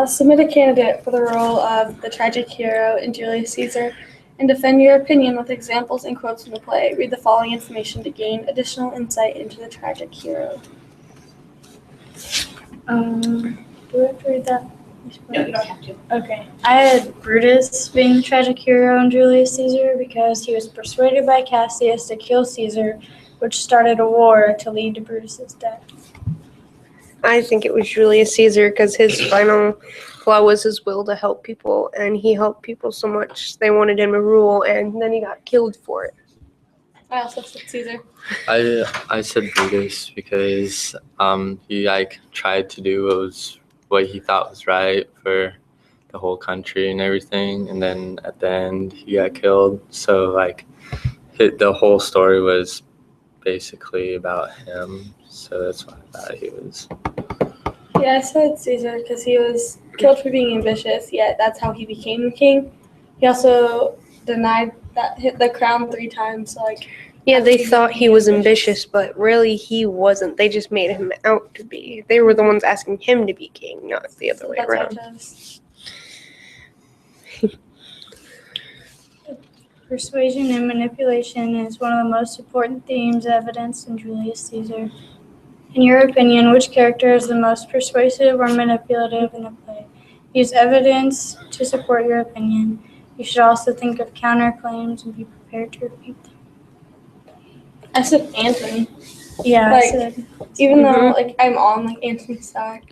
Submit a candidate for the role of the tragic hero in Julius Caesar and defend your opinion with examples and quotes from the play. Read the following information to gain additional insight into the tragic hero. Do we have to read that? No, you don't have to. Okay. I had Brutus being the tragic hero in Julius Caesar because he was persuaded by Cassius to kill Caesar, which started a war to lead to Brutus's death. I think it was Julius Caesar because his final flaw was his will to help people, and he helped people so much they wanted him to rule, and then he got killed for it. I also said Caesar. I said Brutus because he tried to do what he thought was right for the whole country and everything, and then at the end he got killed. So the whole story was basically about him. So that's why I thought he was. Yeah, I said Caesar because he was killed for being ambitious, yet that's how he became the king. He also denied the crown 3 times. So Yeah, they thought he was ambitious, but really he wasn't. They just made him out to be. They were the ones asking him to be king, not the other way that's around. how it does. Persuasion and manipulation is one of the most important themes evidenced in Julius Caesar. In your opinion, which character is the most persuasive or manipulative in the play? Use evidence to support your opinion. You should also think of counterclaims and be prepared to repeat them. I said Anthony. Yeah, Like, I said. Even though I'm on Anthony's side,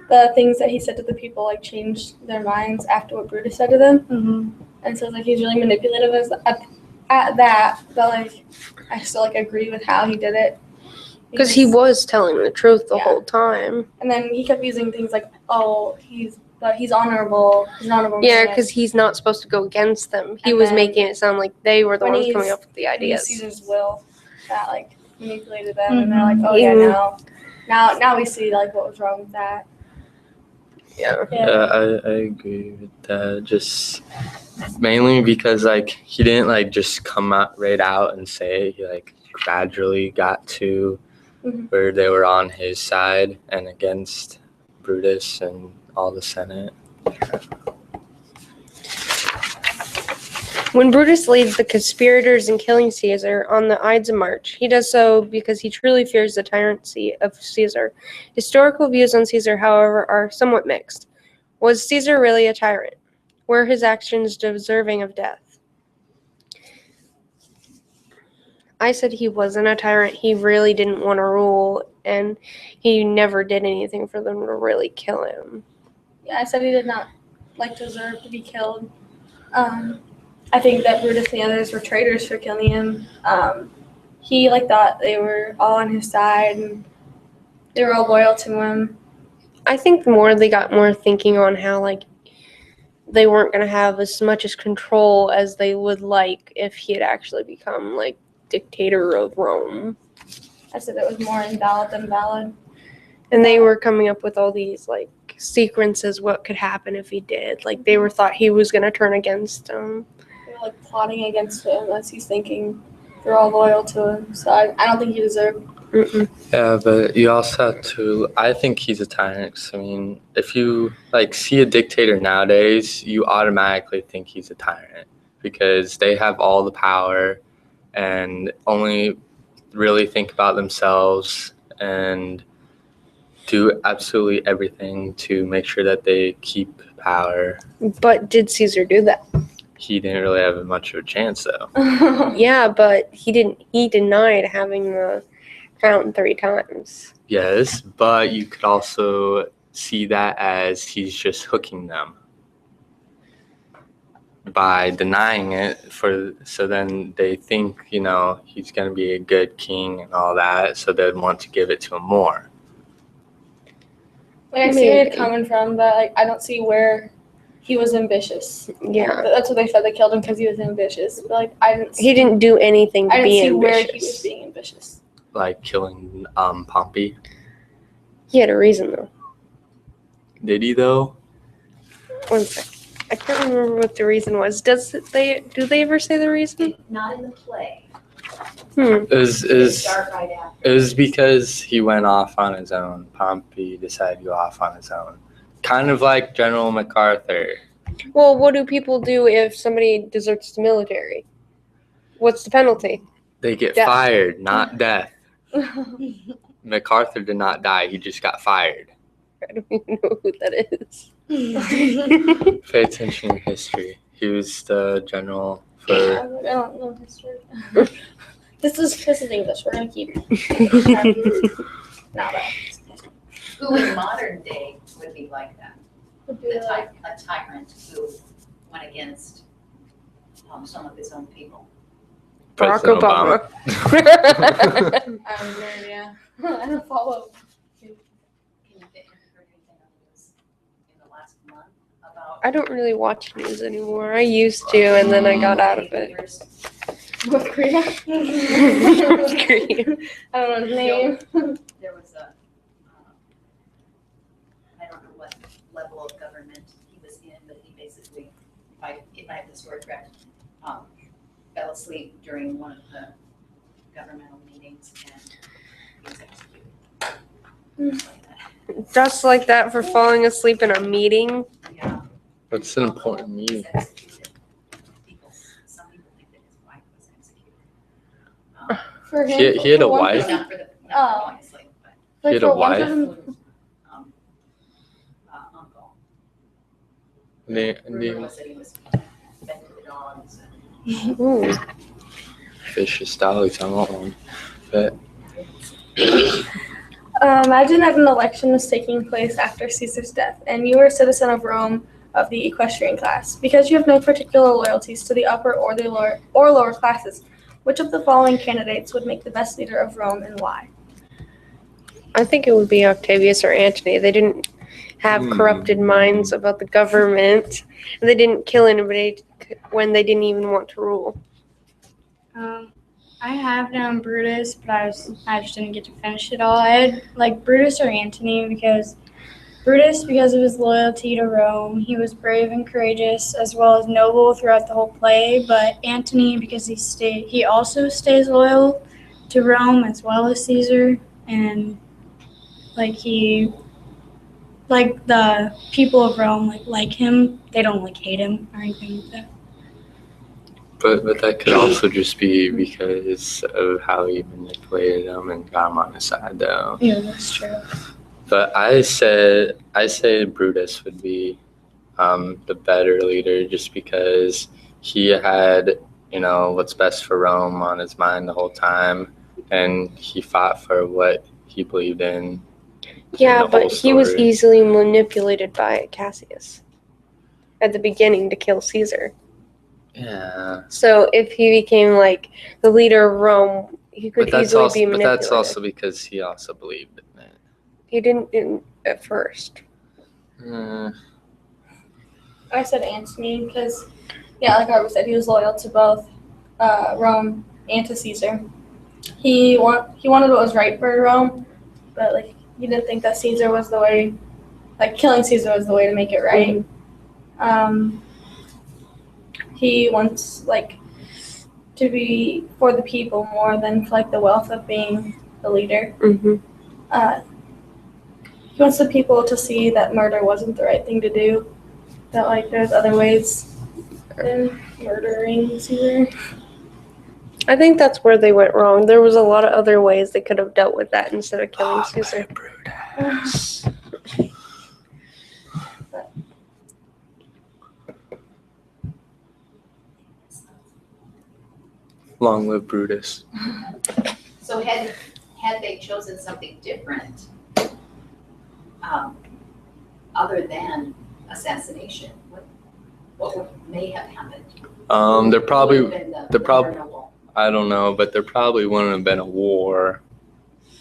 the things that he said to the people changed their minds after what Brutus said to them. Mm-hmm. And so he's really manipulative at that, but I still agree with how he did it. Because he was telling the truth the Yeah. whole time. And then he kept using things he's honorable. He's an honorable Yeah, man. because he's not supposed to go against them. He And was then making it sound like they were the when ones he's- coming up with the It was ideas. Caesar's will that manipulated them, and they're Mhm. oh yeah, Mhm. now we see what was wrong with that. Yeah. Yeah, I agree with that. Just mainly because he didn't just come out right out and say it. He gradually got to Mhm. where they were on his side and against Brutus and all the Senate. When Brutus leads the conspirators in killing Caesar on the Ides of March, he does so because he truly fears the tyranny of Caesar. Historical views on Caesar, however, are somewhat mixed. Was Caesar really a tyrant? Were his actions deserving of death? I said he wasn't a tyrant. He really didn't want to rule, and he never did anything for them to really kill him. Yeah, I said he did not deserve to be killed. I think that Brutus and the others were traitors for killing him. He thought they were all on his side and they were all loyal to him. I think they got more thinking on how they weren't going to have as much as control as they would if he had actually become dictator of Rome. I said it was more invalid than valid. And they were coming up with all these sequences what could happen if he did. They were thought he was going to turn against them. They were plotting against him as he's thinking they're all loyal to him. So I don't think he deserved. Mm-mm. Yeah, but you also have to. I think he's a tyrant. 'Cause, I mean, if you see a dictator nowadays, you automatically think he's a tyrant because they have all the power and only really think about themselves and do absolutely everything to make sure that they keep power. But did Caesar do that? He didn't really have much of a chance, though. Yeah, but he didn't. He denied having the crown 3 times. Yes, but you could also see that as he's just hooking them by denying it so then they think he's going to be a good king and all that, so they'd want to give it to him more. I see where it's coming from, but I don't see where he was ambitious. Yeah. That's what they said. They killed him because he was ambitious. But I didn't. He didn't do anything to I didn't be see ambitious. where he was being ambitious. Killing Pompey. He had a reason though. Did he though? One sec. I can't remember what the reason was. Do they ever say the reason? Not in the play. It was Start right after. It was because he went off on his own. Pompey decided to go off on his own. kind of like General MacArthur. Well, what do people do if somebody deserts the military? What's the penalty? They get Death. fired, not death. MacArthur did not die. He just got fired. I don't even know who that is. Pay attention in history. He was the general I for. don't know history. This is English. We're gonna keep. Not that. Who in modern day would be like that? A tyrant who went against some of his own people. Barack President Obama. I have no idea. I don't follow. Can you heard anything on this in the last month about? I don't really watch news anymore. I used to, and then I got out of it. North Korea? North Korea. I don't know his name. There was a, I don't know what level of government he was in, but he basically, if I have the story correct, fell asleep during one of the governmental meetings and he was executed. Just like that for falling asleep in a meeting. Yeah. What's an important He meeting? was executed. Some people think that his wife was executed. For him, He had for a one wife? person- Not for the, not falling asleep, but like He had a for one wife? person- uncle. Name Rumor was that he was fed to the dogs and Ooh. vicious dogs. I want one. But Imagine that an election was taking place after Caesar's death, and you were a citizen of Rome of the equestrian class. Because you have no particular loyalties to the upper or the lower classes, which of the following candidates would make the best leader of Rome and why? I think it would be Octavius or Antony. They didn't have corrupted minds about the government. And they didn't kill anybody when they didn't even want to rule. I have down Brutus, but I just didn't get to finish it all. I had like Brutus or Antony because of his loyalty to Rome, he was brave and courageous as well as noble throughout the whole play. But Antony because he also stays loyal to Rome as well as Caesar, and the people of Rome like him. They don't hate him or anything like that. But that could also just be because of how he manipulated them and got him on his side, though. Yeah, that's true. But I say Brutus would be the better leader, just because he had what's best for Rome on his mind the whole time, and he fought for what he believed in. Yeah, the but whole he was story. easily manipulated by Cassius at the beginning to kill Caesar. Yeah. So if he became like the leader of Rome, he could But that's easily also be but manipulated. that's also because he also believed in it. He didn't at first. I said Antony because, yeah, like Harvey said, he was loyal to both Rome and to Caesar. He wanted what was right for Rome, but he didn't think that Caesar was the way, killing Caesar was the way to make it right. He wants to be for the people more than for the wealth of being the leader. Mm-hmm. He wants the people to see that murder wasn't the right thing to do. That there's other ways than murdering Caesar. I think that's where they went wrong. There was a lot of other ways they could have dealt with that instead of killing Caesar. Brutus. Long live Brutus. So had they chosen something different, other than assassination, what may have happened? There probably Would have been the prob- more noble. I don't know, but there probably wouldn't have been a war.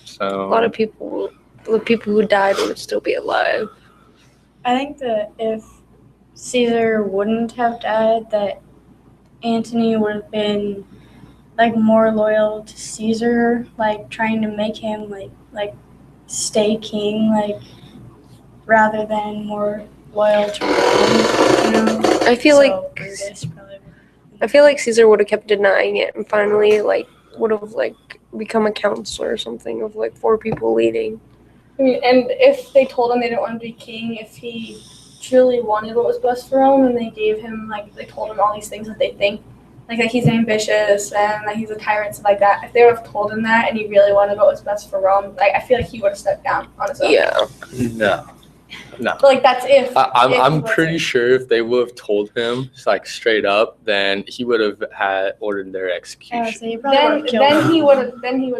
So A lot of people, the people who died would still be alive. I think that if Caesar wouldn't have died, that Antony would have been more loyal to Caesar, trying to make him stay king, rather than more loyal to Rome. I feel So Brutus probably I feel like Caesar would have kept denying it and finally would have become a counselor or something of 4 people leading. I mean, and if they told him they didn't want him to be king, if he truly wanted what was best for him, and they gave him, like, they told him all these things that they think, like that he's ambitious and that he's a tyrant, stuff like that. If they would have told him that and he really wanted what was best for Rome, like, I feel like he would have stepped down on his own. Yeah. No. But, like, that's if. I'm if I'm he wasn't. pretty sure if they would have told him like straight up, then he would have had ordered their execution. So you probably Then, would've killed then him. he would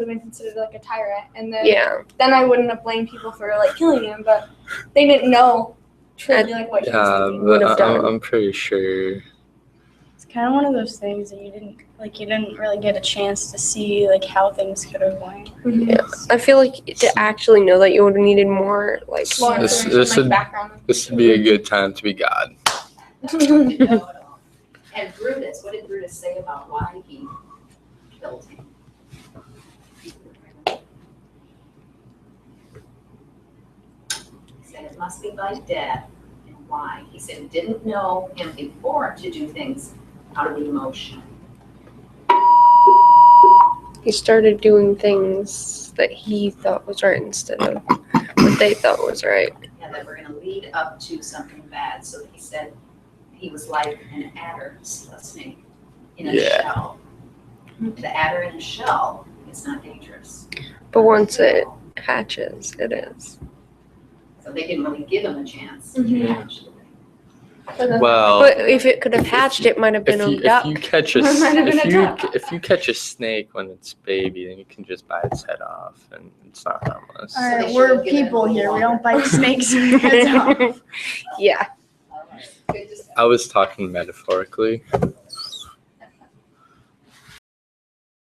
have been considered like a tyrant, and then Yeah. then I wouldn't have blamed people for like killing him. But they didn't know truly like what he was Yeah, thinking. Would but have done. I'm pretty sure. It's kind of one of those things that you didn't really get a chance to see like how things could have went. Mhm. Yeah. I feel like to actually know that you would have needed more like More This- information, this like would- background. This would be a good time to be God. Didn't know at all. And Brutus, what did Brutus say about why he killed him? He said it must be by death, and why? He said he didn't know him before to do things out of emotion. he started doing things that he thought was right instead of what they thought was right. Yeah, that were gonna lead up to something bad, so he said he was like an adder, a snake, in a Yeah. shell. The adder in a shell is not dangerous. But once it hatches, it is. So they didn't really give him a chance to Mhm. hatch. Well, But if it could have hatched, it might have been a duck. if you catch a Might have been a duck. if you catch a snake when it's baby, then you can just bite its head off, and it's not harmless. All they right, should we're have given people him a here. We water. don't bite snakes in the heads off. Yeah. All right. Good to I was talking metaphorically.